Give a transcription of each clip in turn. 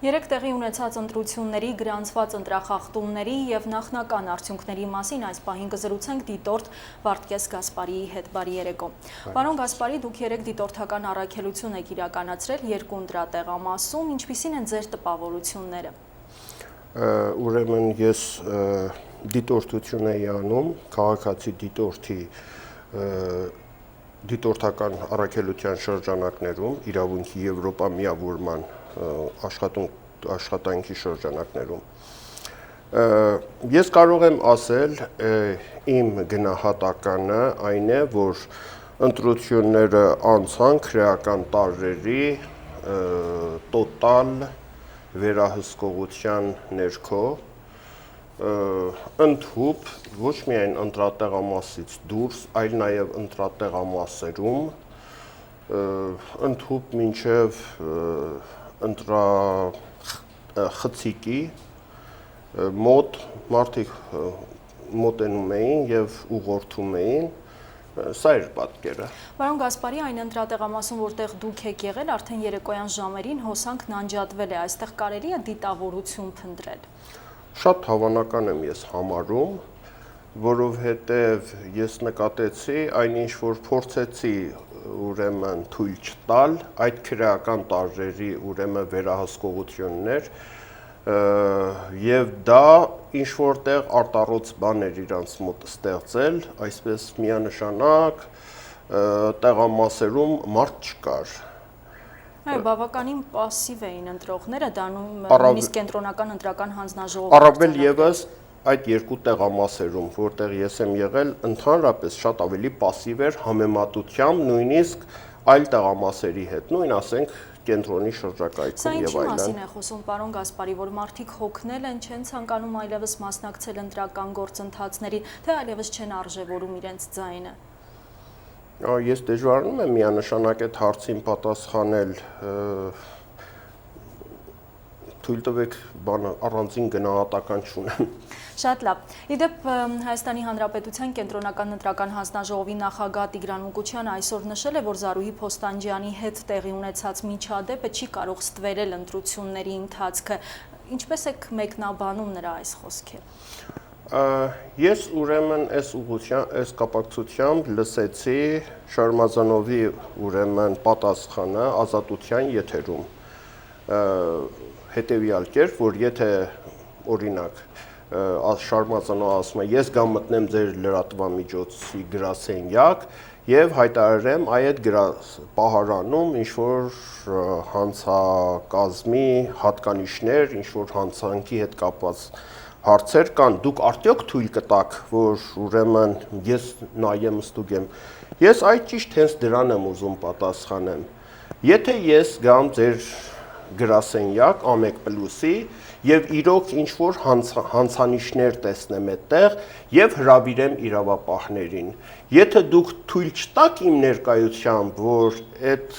Երեք տեղի ունեցած ընտրությունների, գրանցված ընտրախախտումների և նախնական արդյունքների մասին այս պահին կզրուցենք դիտորդ Վարդգես Գասպարիի հետ։ Բարի երեկո։ Պարոն Գասպարի, դուք երեք դիտորդական առաքելություն եք իրականացրել երկու ընտրատեղամասում, ինչպիսին են ձեր տպավորությունները։ Ուրեմն ես դիտորդություն էի անում քաղաքացի դիտորդական առաքելության շրջանակներում, իրավունքի Եվրոպա միավորման աշխատանքի շրջանակներում։ Ես կարող եմ ասել, իմ գնահատականը այն է, որ ընտրությունները անցան քրեական տարրերի տոտալ վերահսկողության ներքո, ընդհուպ ոչ միայն ընտրատեղամասից դուրս, այլ նաև ընտրատեղամասերում, ընդհուպ մինչև խցիկի մոտ մարդիկ մոտենում էին և ուղղորդում էին, սա էր պատկերը։ Պարոն Գասպարի, այն ընտրատեղամասում, որտեղ դուք եք եղել, արդեն երեկոյան ժամերին հոսանքն անջատվել է, այստեղ կարելի է դիտավորություն փնտրել։ Շատ հավանական եմ ես համարում, որովհետև ես նկատեցի այն ինչ որ փորձեցի ուրեմն թույլ չտալ այդ քրեական տարրերի ուրեմն վերահսկողություններ եւ դա ինչ որտեղ արտառոց բաներ իրանց մոտ ստեղծել, այսպես միանշանակ տեղամասերում մարդ չկար։ Այո, բավականին պասիվ էին ընտրողները, դառնում նույնիսկ կենտրոնական ընտրական հանձնաժողովը։ Առավել ևս այդ երկու տեղամասերում, որտեղ ես եմ եղել, ընդհանրապես շատ ավելի պասիվ էր համեմատությամբ նույնիսկ այլ տեղամասերի հետ, նույն ասենք կենտրոնի շրջակայքում եւ այլն։ Սա ինչի մասին է այլն։ խոսում, պարոն Գասպարի, որ մարդիկ հոգնել են, չեն ցանկանում այլևս մասնակցել ընտրական գործընթացներին, թե այլևս չեն արժևորում իրենց ձայնը։ Ես դժվարանում եմ միանշանակ այդ հարցին պատասխանել, թույլ տվեք առանձին գնահատական չունեմ։ Շատ լավ։ Իդեպ Հայաստանի Հանրապետության կենտրոնական ընտրական հանձնաժողովի նախագահ Տիգրան Մուկուչյանը այսօր նշել է, որ Զարուհի Փոստանջյանի հետ տեղի ունեցած միջադեպը չի կարող ստվերել ընտրությունների ընթացքը։ Ինչպես եք մեկնաբանում նրա այս խոսքերը։ Ես ուրեմն այս կապակցությամբ լսեցի Շարմազանովի ուրեմն պատասխանը Ազատության եթերում, հետևյալ կերպ, որ եթե օրինակ Շարմազանովը ասում է, ես գամ մտնեմ ձեր լրատվամիջոցի գրասենյակ եւ հայտարարեմ այդ պահարանում ինչ որ հանցակազմի հատկանիշներ, ինչ որ հանցանքի հետ կապված հարցեր կան, դուք արդյոք թույլ կտաք, որ ուրեմն ես նայեմ ստուգեմ։ Ես այդ ճիշտ հենց դրան եմ ուզում պատասխանեմ։ Եթե ես գամ ձեր գրասենյակ A1+-ի եւ իրոք ինչ որ հանցանիշներ տեսնեմ այդտեղ եւ հրավիրեմ իրավապահներին։ Եթե դուք թույլ չտաք իմ ներկայությամբ, որ այդ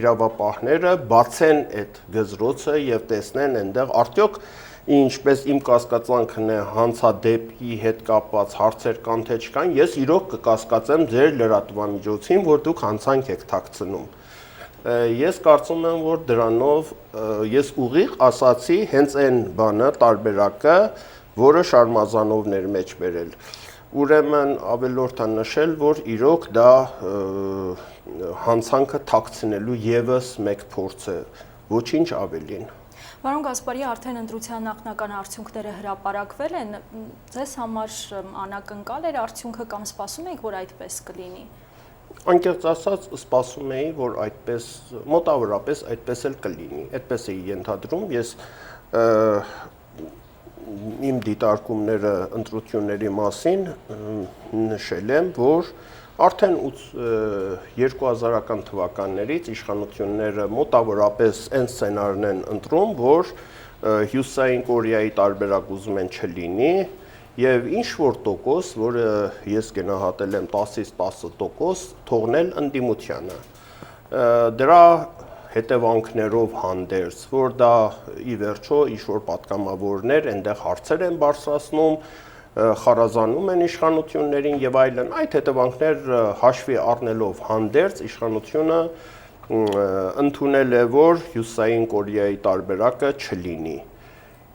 իրավապահները բացեն այդ գզրոցը եւ տեսնեն այնտեղ արդյոք ինչպես իմ կասկածանքն է հանցադեպի հետ կապված հարցեր կան թե չկան, ես իրոք կկասկածեմ ձեր լրատվամիջոցին, որ դուք հանցանք եք թաքցնում։ Ես կարծում եմ, որ դրանով ես ուղիղ ասացի հենց այն բանը, տարբերակը, որը Շարմազանովն էր մեջ բերել։ Ուրեմն ավելորդ է նշել, որ իրոք դա հանցանքը թաքցնելու եւս մեկ փորձ է, ոչինչ ավելին։ Պարոն Գասպարի, արդեն ընտրության նախնական արդյունքները հրապարակվել են, ձեզ համար անակնկալ էր արդյունքը կամ սպասում եք, որ այդպես կլինի։ Անկեղծ ասած, սպասում էի, որ այդպես մոտավորապես այդպես էլ կլինի, այդպես էի ենթադրում, ես իմ դիտարկումները ընտրությունների մասին նշել եմ, որ արդեն 2000-ական թվականներից իշխանությունները մոտավորապես այն սցենարն են ընտրում, որ Հյուսիսային Կորեայի տարբերակ ուզում են չլինի եւ ինչ որ տոկոս, որը ես գնահատել եմ 10-ից 10%, թողնել ընդդիմությանը։ Դրա հետևանքներով հանդերձ, որ դա ի վերջո ինչ որ պատգամավորներ այնտեղ հարցեր են բարձրացնում, խարազանում են իշխանություններին եւ այլն, այդ հետևանքներ հաշվի առնելով հանդերձ իշխանությունը ընդունել է, որ Հյուսիսային Կորեայի տարբերակը չլինի։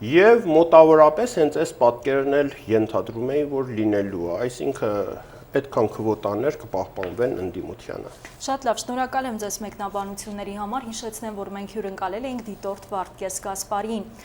Եվ մոտավորապես հենց այս պատկերն էլ ենթադրում էին, որ լինելու է, այսինքն այդքան քվոտաներ կպահպանվեն ընդդիմությանը։ Շատ լավ, շնորհակալ եմ ձեզ մեկնաբանությունների համար, հիշեցնեմ, որ մենք հյուրընկալել էինք դիտորդ Վարդգես Գասպարիին։